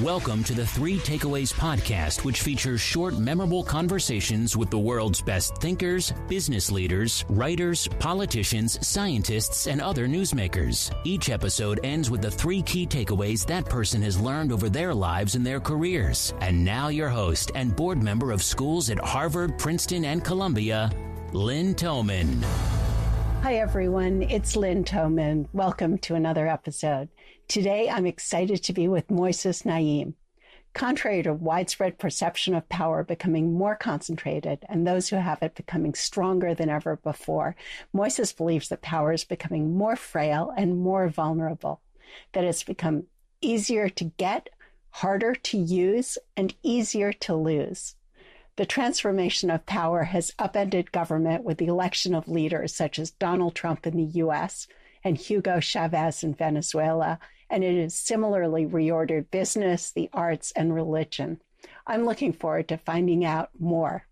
Welcome to the Three Takeaways podcast, which features short, memorable conversations with the world's best thinkers, business leaders, writers, politicians, scientists, and other newsmakers. Each episode ends with the three key takeaways that person has learned over their lives and their careers. And now your host and board member of schools at Harvard, Princeton, and Columbia, Lynn Tillman. Hi, everyone. It's Lynn Tillman. Welcome to another episode. Today, I'm excited to be with Moises Naim. Contrary to widespread perception of power becoming more concentrated and those who have it becoming stronger than ever before, Moises believes that power is becoming more frail and more vulnerable, that it's become easier to get, harder to use, and easier to lose. The transformation of power has upended government with the election of leaders such as Donald Trump in the U.S. and Hugo Chavez in Venezuela, and it has similarly reordered business, the arts, and religion. I'm looking forward to finding out more.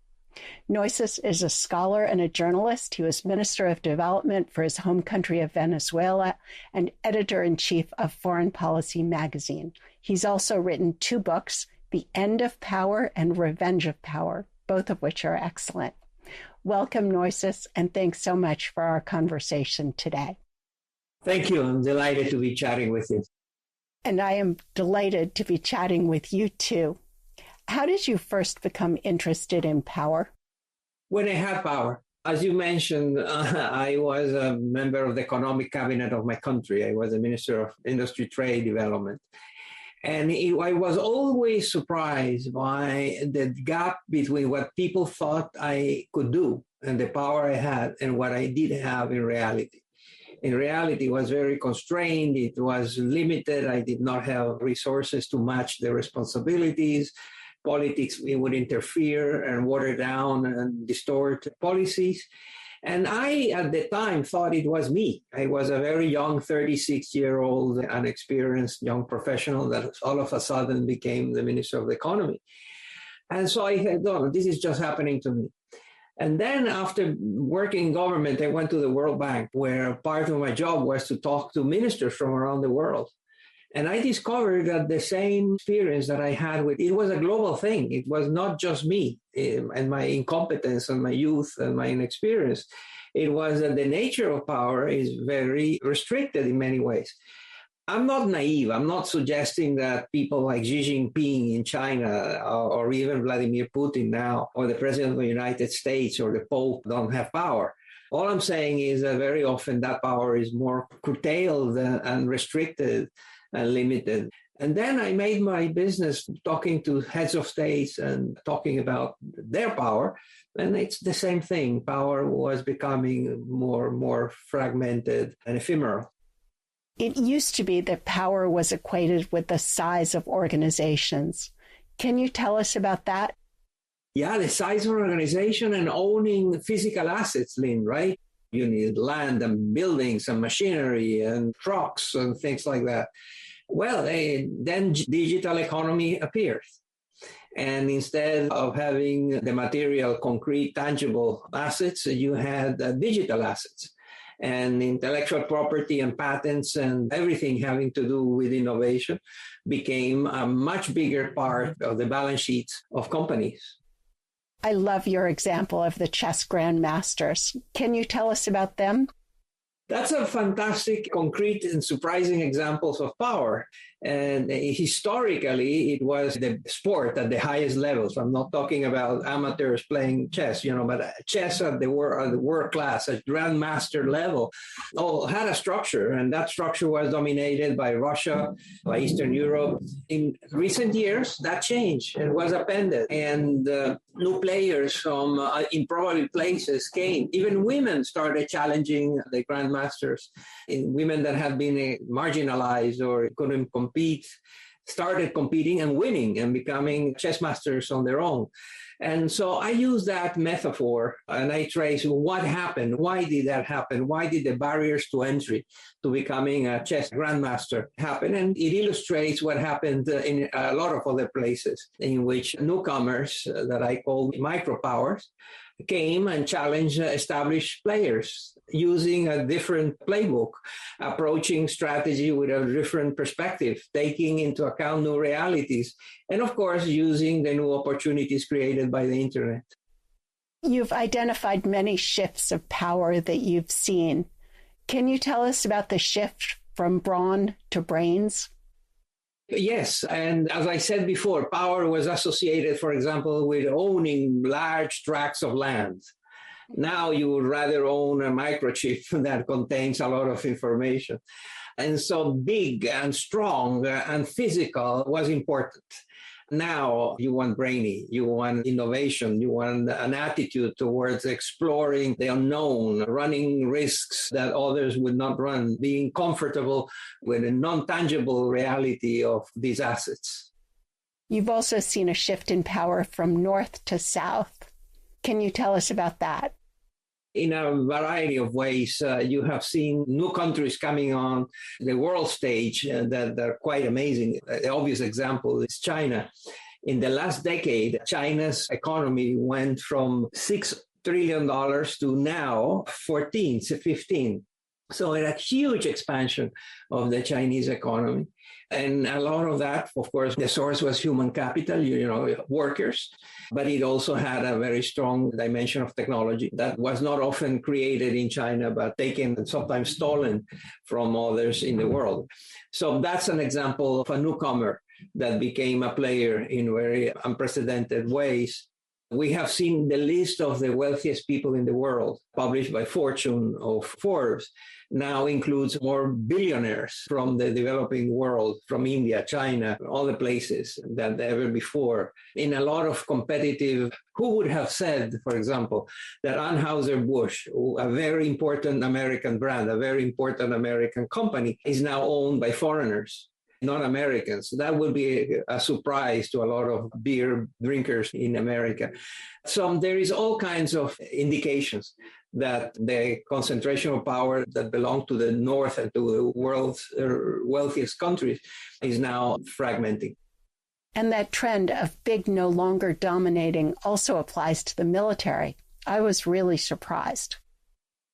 Moises is a scholar and a journalist. He was Minister of Development for his home country of Venezuela and editor-in-chief of Foreign Policy magazine. He's also written two books, The End of Power and Revenge of Power, both of which are excellent. Welcome, Moises, and thanks so much for our conversation today. Thank you. I'm delighted to be chatting with you. And I am delighted to be chatting with you, too. How did you first become interested in power? When I had power. As you mentioned, I was a member of the economic cabinet of my country. I was the Minister of Industry, Trade, Development. And I was always surprised by the gap between what people thought I could do and the power I had and what I did have in reality. In reality, it was very constrained. It was limited. I did not have resources to match the responsibilities. Politics would interfere and water down and distort policies. And I, at the time, thought it was me. I was a very young, 36-year-old, unexperienced young professional that all of a sudden became the Minister of the Economy. And so I thought, oh, this is just happening to me. And then after working in government, I went to the World Bank, where part of my job was to talk to ministers from around the world. And I discovered that the same experience that I had it was a global thing. It was not just me and my incompetence and my youth and my inexperience. It was that the nature of power is very restricted in many ways. I'm not naive. I'm not suggesting that people like Xi Jinping in China or even Vladimir Putin now or the President of the United States or the Pope don't have power. All I'm saying is that very often that power is more curtailed and restricted and limited. And then I made my business talking to heads of states and talking about their power. And it's the same thing. Power was becoming more fragmented and ephemeral. It used to be that power was equated with the size of organizations. Can you tell us about that? Yeah, the size of organization and owning physical assets, Lynn, right? You need land and buildings and machinery and trucks and things like that. Well, then digital economy appears. And instead of having the material, concrete, tangible assets, you had digital assets. And intellectual property and patents and everything having to do with innovation became a much bigger part of the balance sheets of companies. I love your example of the chess grandmasters. Can you tell us about them? That's a fantastic, concrete, and surprising examples of power. And historically, it was the sport at the highest levels. I'm not talking about amateurs playing chess, but chess at the world class, at grandmaster level, all had a structure. And that structure was dominated by Russia, by Eastern Europe. In recent years, that changed and was appended. And new players from improbable places came. Even women started challenging the grandmasters. Women that had been marginalized or couldn't compete started competing and winning and becoming chess masters on their own. And so I use that metaphor and I trace what happened. Why did that happen? Why did the barriers to entry to becoming a chess grandmaster happen? And it illustrates what happened in a lot of other places in which newcomers that I call micropowers came and challenged established players using a different playbook, approaching strategy with a different perspective, taking into account new realities, and of course, using the new opportunities created by the internet. You've identified many shifts of power that you've seen. Can you tell us about the shift from brawn to brains? Yes, and as I said before, power was associated, for example, with owning large tracts of land. Now you would rather own a microchip that contains a lot of information. And so big and strong and physical was important. Now you want brainy, you want innovation, you want an attitude towards exploring the unknown, running risks that others would not run, being comfortable with the non-tangible reality of these assets. You've also seen a shift in power from north to south. Can you tell us about that? In a variety of ways, you have seen new countries coming on the world stage that are quite amazing. The obvious example is China. In the last decade, China's economy went from $6 trillion to now 14 to 15. So a huge expansion of the Chinese economy. And a lot of that, of course, the source was human capital, workers, but it also had a very strong dimension of technology that was not often created in China, but taken and sometimes stolen from others in the world. So that's an example of a newcomer that became a player in very unprecedented ways. We have seen the list of the wealthiest people in the world published by Fortune or Forbes now includes more billionaires from the developing world, from India, China, all the places than ever before. In a lot of competitive, who would have said, for example, that Anheuser-Busch, a very important American brand, a very important American company, is now owned by foreigners, not Americans. That would be a surprise to a lot of beer drinkers in America. So there is all kinds of indications that the concentration of power that belong to the North and to the world's wealthiest countries is now fragmenting. And that trend of big no longer dominating also applies to the military. I was really surprised.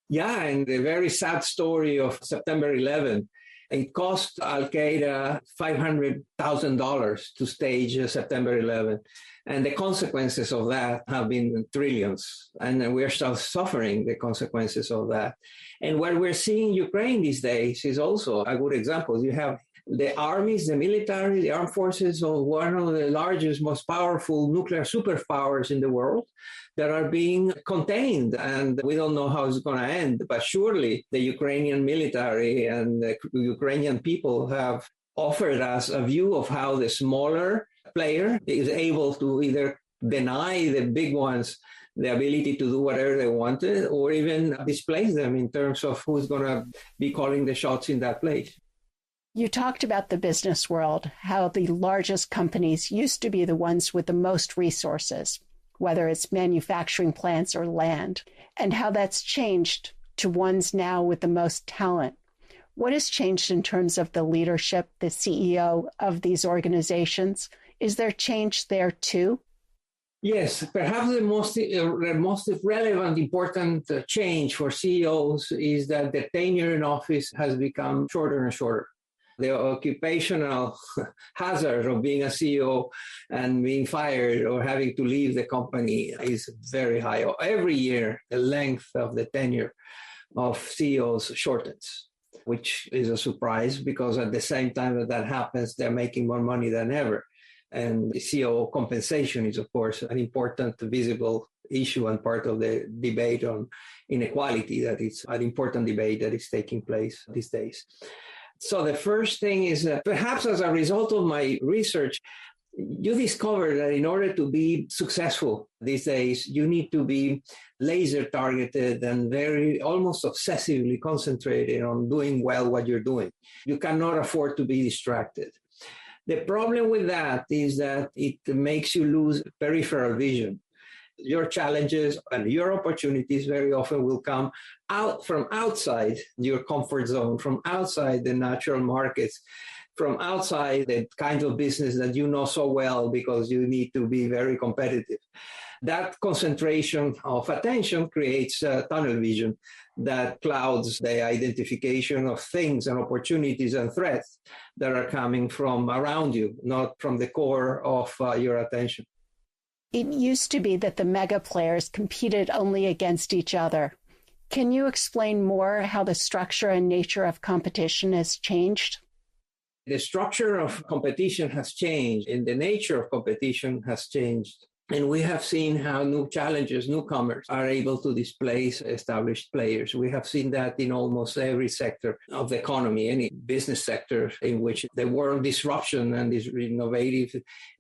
Yeah, and the very sad story of September 11, it cost Al-Qaeda $500,000 to stage September 11. And the consequences of that have been trillions. And we're still suffering the consequences of that. And what we're seeing in Ukraine these days is also a good example. You have the armies, the military, the armed forces of one of the largest, most powerful nuclear superpowers in the world that are being contained. And we don't know how it's going to end. But surely the Ukrainian military and the Ukrainian people have offered us a view of how the smaller player is able to either deny the big ones the ability to do whatever they wanted or even displace them in terms of who's going to be calling the shots in that place. You talked about the business world, how the largest companies used to be the ones with the most resources, whether it's manufacturing plants or land, and how that's changed to ones now with the most talent. What has changed in terms of the leadership, the CEO of these organizations? Is there change there too? Yes, perhaps the most relevant, important change for CEOs is that the tenure in office has become shorter and shorter. The occupational hazard of being a CEO and being fired or having to leave the company is very high. Every year, the length of the tenure of CEOs shortens, which is a surprise because at the same time that happens, they're making more money than ever. And CEO compensation is, of course, an important visible issue and part of the debate on inequality. That it's an important debate that is taking place these days. So the first thing is perhaps as a result of my research, you discover that in order to be successful these days, you need to be laser targeted and very almost obsessively concentrated on doing well what you're doing. You cannot afford to be distracted. The problem with that is that it makes you lose peripheral vision. Your challenges and your opportunities very often will come out from outside your comfort zone, from outside the natural markets, from outside the kind of business that you know so well because you need to be very competitive. That concentration of attention creates tunnel vision that clouds the identification of things and opportunities and threats that are coming from around you, not from the core of your attention. It used to be that the mega players competed only against each other. Can you explain more how the structure and nature of competition has changed? The structure of competition has changed, and the nature of competition has changed. And we have seen how new challengers, newcomers, are able to displace established players. We have seen that in almost every sector of the economy, any business sector in which the word disruption and this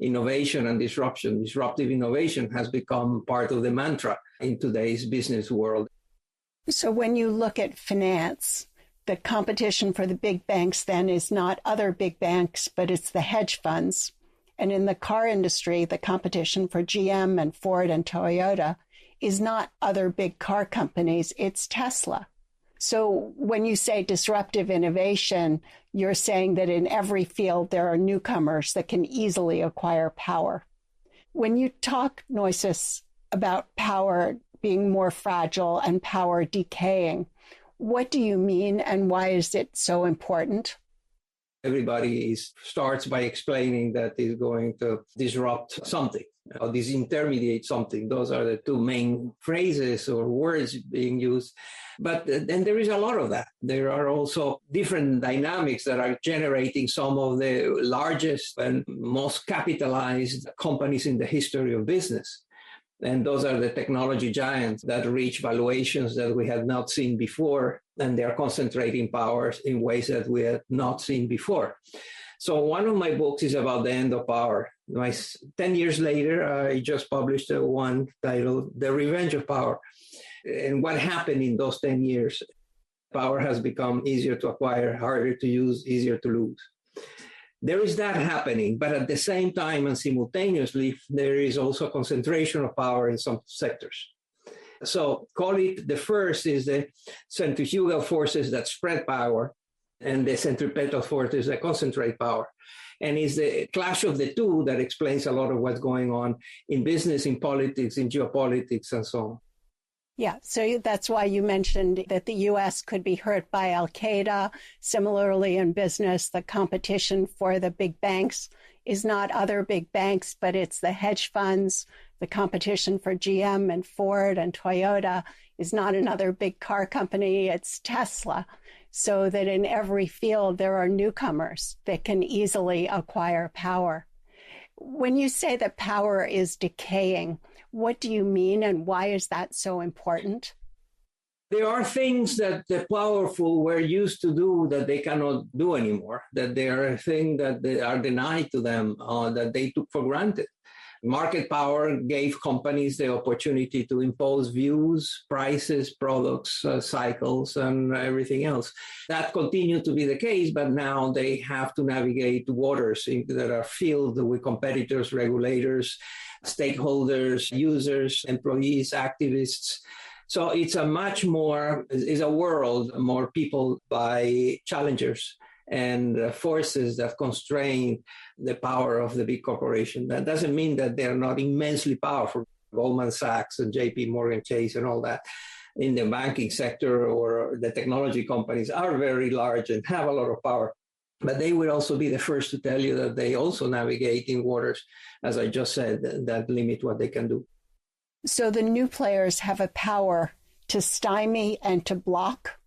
innovation and disruptive innovation has become part of the mantra in today's business world. So when you look at finance, the competition for the big banks then is not other big banks, but it's the hedge funds. And in the car industry, the competition for GM and Ford and Toyota is not other big car companies, it's Tesla. So when you say disruptive innovation, you're saying that in every field there are newcomers that can easily acquire power. When you talk, Moises, about power being more fragile and power decaying, what do you mean and why is it so important? Everybody starts by explaining that is going to disrupt something or disintermediate something. Those are the two main phrases or words being used. But then there is a lot of that. There are also different dynamics that are generating some of the largest and most capitalized companies in the history of business. And those are the technology giants that reach valuations that we had not seen before, and they are concentrating powers in ways that we had not seen before. So one of my books is about the end of power. 10 years later, I just published one titled The Revenge of Power. And what happened in those 10 years? Power has become easier to acquire, harder to use, easier to lose. There is that happening, but at the same time and simultaneously, there is also concentration of power in some sectors. So call it the first is the centrifugal forces that spread power, and the centripetal forces that concentrate power. And it's the clash of the two that explains a lot of what's going on in business, in politics, in geopolitics, and so on. Yeah, so that's why you mentioned that the U.S. could be hurt by Al-Qaeda. Similarly, in business, the competition for the big banks is not other big banks, but it's the hedge funds. The competition for GM and Ford and Toyota is not another big car company, it's Tesla. So that in every field, there are newcomers that can easily acquire power. When you say that power is decaying, what do you mean and why is that so important? There are things that the powerful were used to do that they cannot do anymore, that there are things that they are denied to them, that they took for granted. Market power gave companies the opportunity to impose views, prices, products, cycles, and everything else. That continued to be the case, but now they have to navigate waters that are filled with competitors, regulators, stakeholders, users, employees, activists. So it's a world more people by challengers and forces that constrain the power of the big corporation. That doesn't mean that they're not immensely powerful. Goldman Sachs and JP Morgan Chase and all that in the banking sector or the technology companies are very large and have a lot of power. But they will also be the first to tell you that they also navigate in waters, as I just said, that limit what they can do. So the new players have a power to stymie and to block?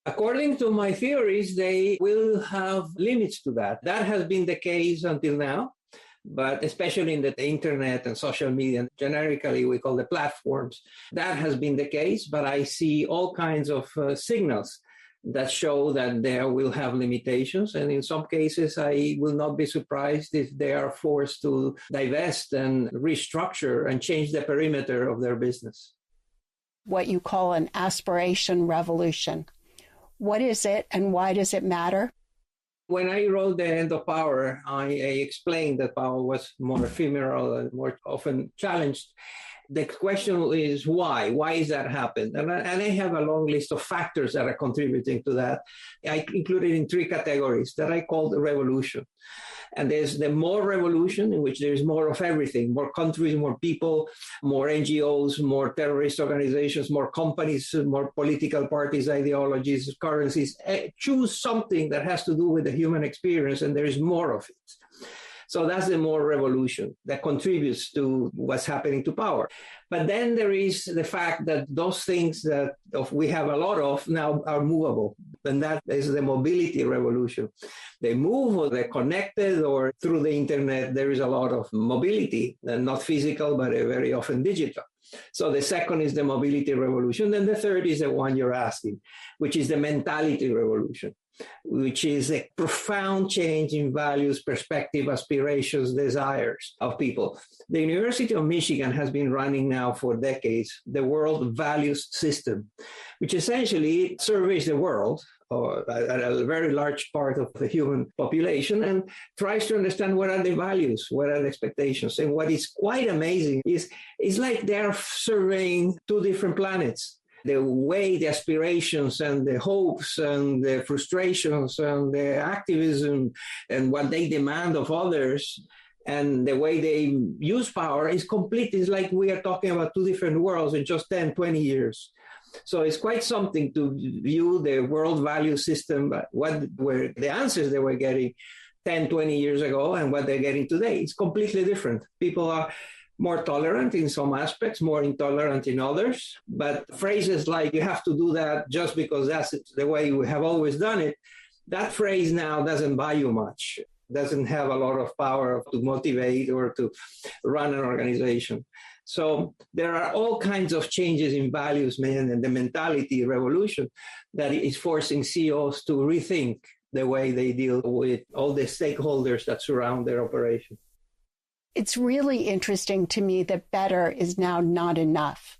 According to my theories, they will have limits to that. That has been the case until now, but especially in the internet and social media, generically we call the platforms, that has been the case, but I see all kinds of signals that show that they will have limitations. And in some cases, I will not be surprised if they are forced to divest and restructure and change the perimeter of their business. What you call an aspiration revolution. What is it and why does it matter? When I wrote The End of Power, I explained that power was more ephemeral and more often challenged. The question is why? Why is that happened? And I have a long list of factors that are contributing to that. I included in 3 categories that I call the revolution. And there's the more revolution, in which there's more of everything, more countries, more people, more NGOs, more terrorist organizations, more companies, more political parties, ideologies, currencies. Choose something that has to do with the human experience, and there is more of it. So that's the more revolution that contributes to what's happening to power. But then there is the fact that those things that we have a lot of now are movable. And that is the mobility revolution. They move or they're connected, or through the internet, there is a lot of mobility, and not physical, but very often digital. So the second is the mobility revolution. Then the third is the one you're asking, which is the mentality revolution, which is a profound change in values, perspective, aspirations, desires of people. The University of Michigan has been running now for decades the world values system, which essentially surveys the world, or a very large part of the human population, and tries to understand what are the values, what are the expectations. And what is quite amazing is it's like they're surveying 2 different planets. The way the aspirations and the hopes and the frustrations and the activism and what they demand of others and the way they use power is complete. It's like we are talking about 2 different worlds in just 10, 20 years. So it's quite something to view the world value system, what were the answers they were getting 10, 20 years ago and what they're getting today. It's completely different. People are more tolerant in some aspects, more intolerant in others. But phrases like, you have to do that just because that's the way we have always done it, that phrase now doesn't buy you much, doesn't have a lot of power to motivate or to run an organization. So there are all kinds of changes in values, man, and the mentality revolution that is forcing CEOs to rethink the way they deal with all the stakeholders that surround their operation. It's really interesting to me that better is now not enough,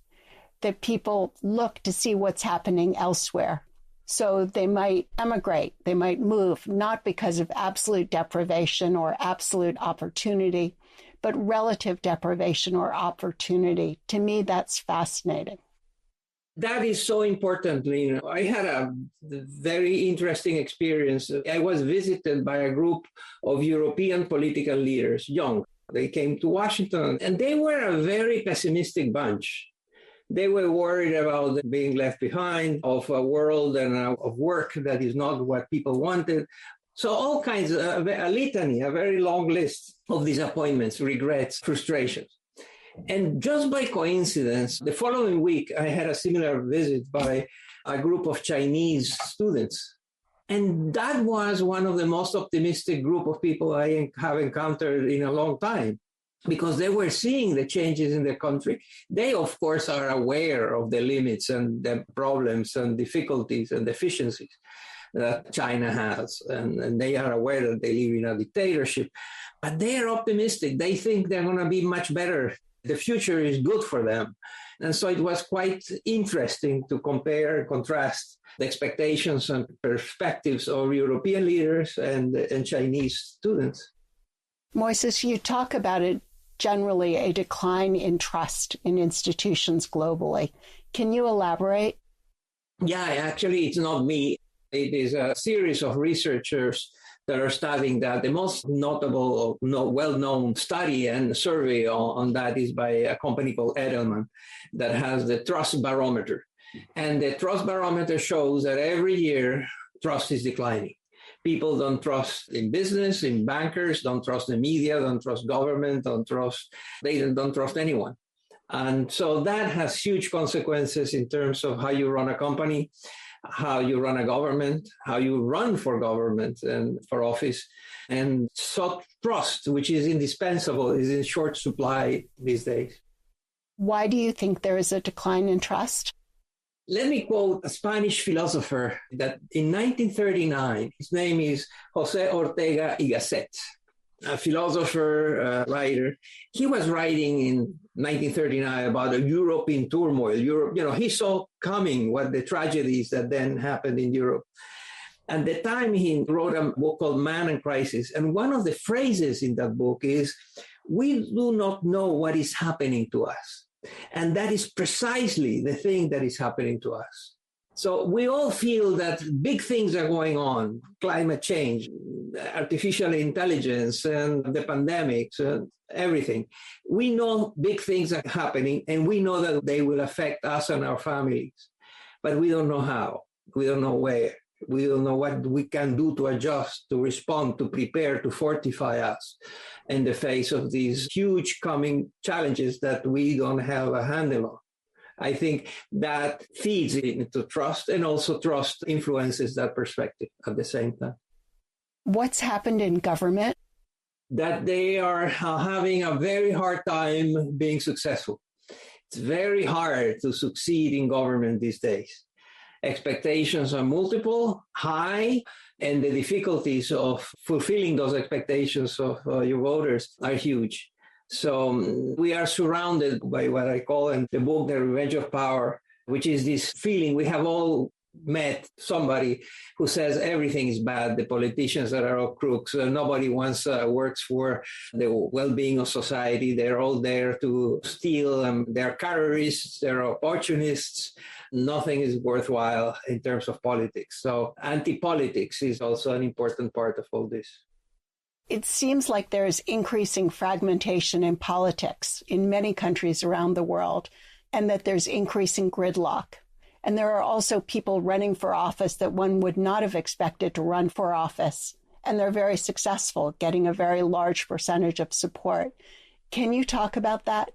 that people look to see what's happening elsewhere. So they might emigrate, they might move, not because of absolute deprivation or absolute opportunity, but relative deprivation or opportunity. To me, that's fascinating. That is so important. I had a very interesting experience. I was visited by a group of European political leaders, young. They came to Washington, and they were a very pessimistic bunch. They were worried about being left behind, of a world and of work that is not what people wanted. So all kinds of a litany, a very long list of disappointments, regrets, frustrations. And just by coincidence, the following week, I had a similar visit by a group of Chinese students. And that was one of the most optimistic group of people I have encountered in a long time, because they were seeing the changes in the country. They, of course, are aware of the limits and the problems and difficulties and deficiencies that China has. And they are aware that they live in a dictatorship. But they are optimistic. They think they're going to be much better. The future is good for them. And so it was quite interesting to compare and contrast the expectations and perspectives of European leaders and Chinese students. Moises, you talk about it generally a decline in trust in institutions globally. Can you elaborate? Yeah, actually, it's not me. It is a series of researchers that are studying that. The most notable, well-known study and survey on that is by a company called Edelman that has the trust barometer. And the trust barometer shows that every year, trust is declining. People don't trust in business, in bankers, don't trust the media, don't trust government, they don't trust anyone. And so that has huge consequences in terms of how you run a company, how you run a government, how you run for government and for office. And so trust, which is indispensable, is in short supply these days. Why do you think there is a decline in trust? Let me quote a Spanish philosopher that in 1939, his name is José Ortega y Gasset, a philosopher, writer. He was writing in 1939 about a Europe in turmoil. Europe, he saw coming what the tragedies that then happened in Europe. At the time, he wrote a book called Man and Crisis. And one of the phrases in that book is, we do not know what is happening to us. And that is precisely the thing that is happening to us. So we all feel that big things are going on, climate change, artificial intelligence, and the pandemics, and everything. We know big things are happening, and we know that they will affect us and our families, but we don't know how. We don't know where. We don't know what we can do to adjust, to respond, to prepare, to fortify us in the face of these huge coming challenges that we don't have a handle on. I think that feeds into trust, and also trust influences that perspective at the same time. What's happened in government? That they are having a very hard time being successful. It's very hard to succeed in government these days. Expectations are multiple, high, and the difficulties of fulfilling those expectations of your voters are huge. So we are surrounded by what I call in the book, The Revenge of Power, which is this feeling we have all met somebody who says everything is bad, the politicians that are all crooks, nobody works for the well-being of society, they're all there to steal, they're terrorists, they're opportunists, nothing is worthwhile in terms of politics. So anti-politics is also an important part of all this. It seems like there is increasing fragmentation in politics in many countries around the world, and that there's increasing gridlock. And there are also people running for office that one would not have expected to run for office. And they're very successful, getting a very large percentage of support. Can you talk about that?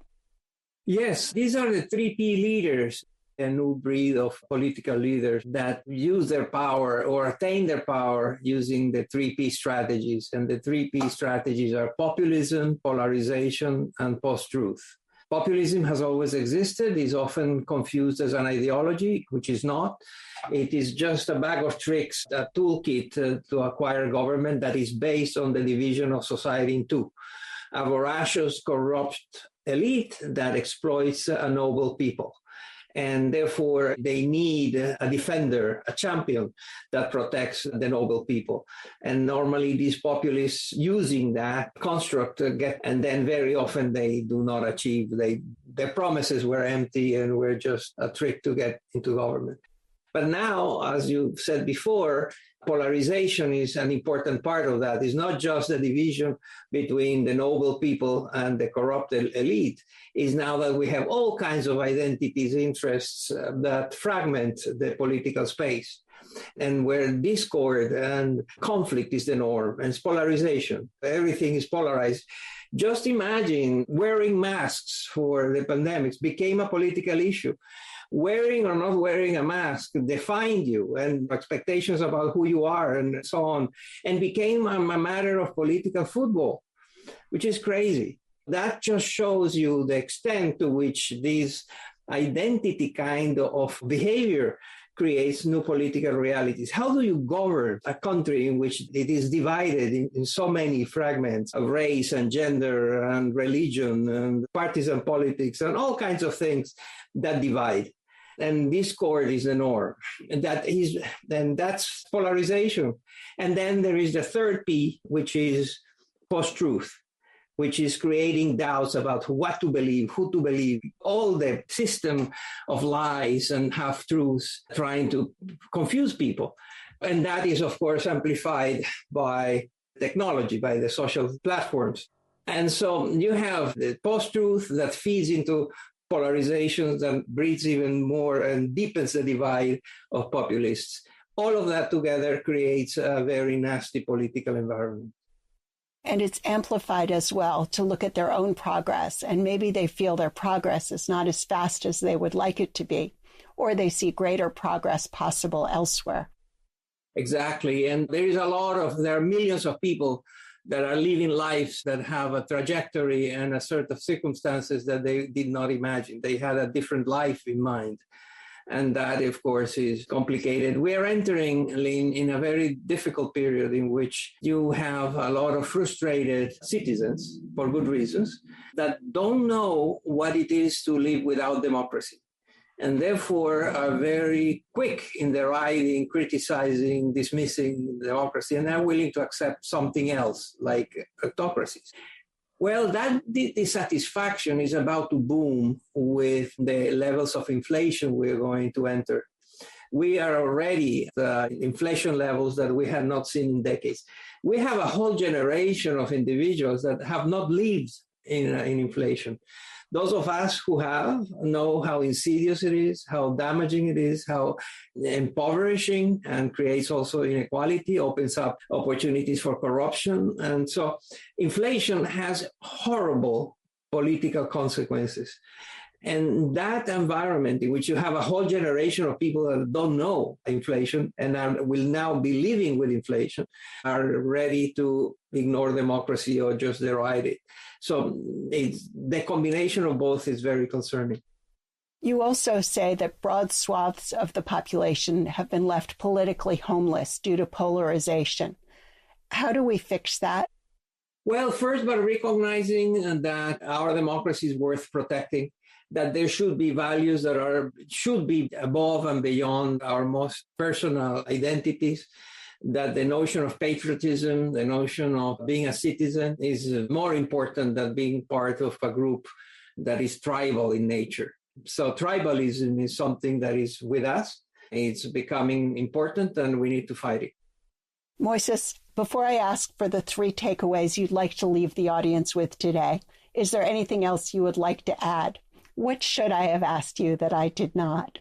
Yes, these are the 3P leaders, a new breed of political leaders that use their power or attain their power using the 3P strategies. And the 3P strategies are populism, polarization, and post-truth. Populism has always existed, is often confused as an ideology, which is not. It is just a bag of tricks, a toolkit to acquire government that is based on the division of society in two. A voracious, corrupt elite that exploits a noble people. And therefore, they need a defender, a champion that protects the noble people. And normally these populists using that construct and then very often they do not achieve. Their promises were empty and were just a trick to get into government. But now, as you said before, polarization is an important part of that. It's not just the division between the noble people and the corrupt elite. It's now that we have all kinds of identities, interests that fragment the political space, and where discord and conflict is the norm, and it's polarization. Everything is polarized. Just imagine wearing masks for the pandemics became a political issue. Wearing or not wearing a mask defined you, and expectations about who you are and so on, and became a matter of political football, which is crazy. That just shows you the extent to which this identity kind of behavior creates new political realities. How do you govern a country in which it is divided in so many fragments of race and gender and religion and partisan politics and all kinds of things that divide? And discord is the norm. And that's polarization. And then there is the third P, which is post-truth, which is creating doubts about what to believe, who to believe, all the system of lies and half-truths trying to confuse people. And that is, of course, amplified by technology, by the social platforms. And so you have the post-truth that feeds into polarizations that breeds even more and deepens the divide of populists. All of that together creates a very nasty political environment. And it's amplified as well to look at their own progress. And maybe they feel their progress is not as fast as they would like it to be, or they see greater progress possible elsewhere. Exactly. And there are millions of people that are living lives that have a trajectory and a sort of circumstances that they did not imagine. They had a different life in mind. And that, of course, is complicated. We are entering in a very difficult period in which you have a lot of frustrated citizens, for good reasons, that don't know what it is to live without democracy, and therefore are very quick in their writing, criticizing, dismissing democracy, and are willing to accept something else, like autocracies. Well, that dissatisfaction is about to boom with the levels of inflation we're going to enter. We are already at inflation levels that we have not seen in decades. We have a whole generation of individuals that have not lived in inflation. Those of us who have know how insidious it is, how damaging it is, how impoverishing and creates also inequality, opens up opportunities for corruption. And so inflation has horrible political consequences. And that environment in which you have a whole generation of people that don't know inflation and will now be living with inflation are ready to ignore democracy or just deride it. So the combination of both is very concerning. You also say that broad swaths of the population have been left politically homeless due to polarization. How do we fix that? Well, first, by recognizing that our democracy is worth protecting, that there should be values that should be above and beyond our most personal identities, that the notion of patriotism, the notion of being a citizen is more important than being part of a group that is tribal in nature. So tribalism is something that is with us. It's becoming important and we need to fight it. Moises, before I ask for the 3 takeaways you'd like to leave the audience with today, is there anything else you would like to add? What should I have asked you that I did not?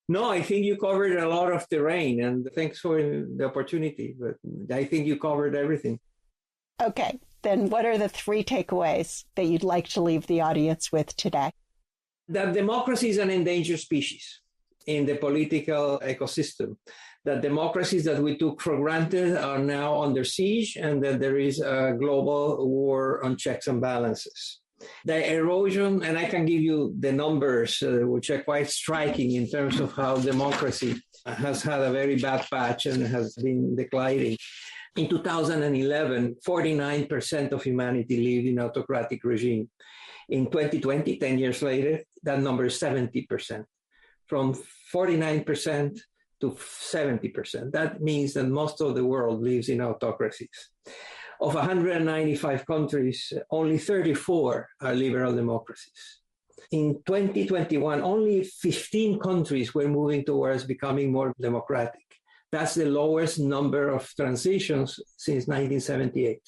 No, I think you covered a lot of terrain, and thanks for the opportunity. But I think you covered everything. Okay, then what are the 3 takeaways that you'd like to leave the audience with today? That democracy is an endangered species in the political ecosystem. That democracies that we took for granted are now under siege, and that there is a global war on checks and balances. The erosion, and I can give you the numbers, which are quite striking in terms of how democracy has had a very bad patch and has been declining. In 2011, 49% of humanity lived in autocratic regime. In 2020, 10 years later, that number is 70%. From 49% to 70%. That means that most of the world lives in autocracies. Of 195 countries, only 34 are liberal democracies. In 2021, only 15 countries were moving towards becoming more democratic. That's the lowest number of transitions since 1978.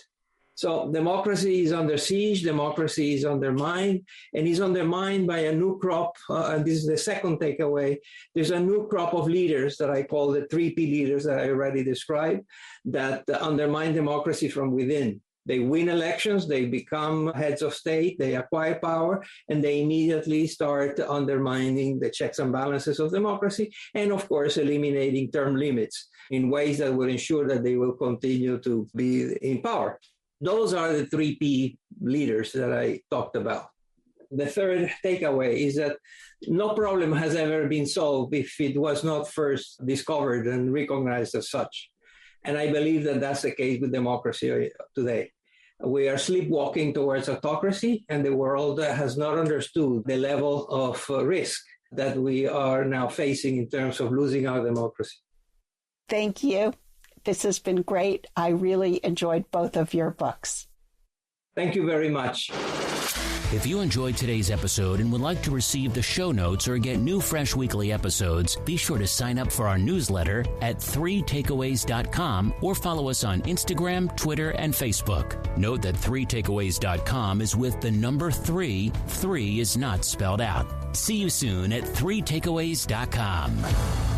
So democracy is under siege, democracy is undermined, and is undermined by a new crop, and this is the second takeaway. There's a new crop of leaders that I call the 3P leaders that I already described, that undermine democracy from within. They win elections, they become heads of state, they acquire power, and they immediately start undermining the checks and balances of democracy, and of course, eliminating term limits in ways that will ensure that they will continue to be in power. Those are the 3P leaders that I talked about. The third takeaway is that no problem has ever been solved if it was not first discovered and recognized as such. And I believe that that's the case with democracy today. We are sleepwalking towards autocracy, and the world has not understood the level of risk that we are now facing in terms of losing our democracy. Thank you. This has been great. I really enjoyed both of your books. Thank you very much. If you enjoyed today's episode and would like to receive the show notes or get new fresh weekly episodes, be sure to sign up for our newsletter at 3takeaways.com or follow us on Instagram, Twitter, and Facebook. Note that 3takeaways.com is with the number 3. 3 is not spelled out. See you soon at 3takeaways.com.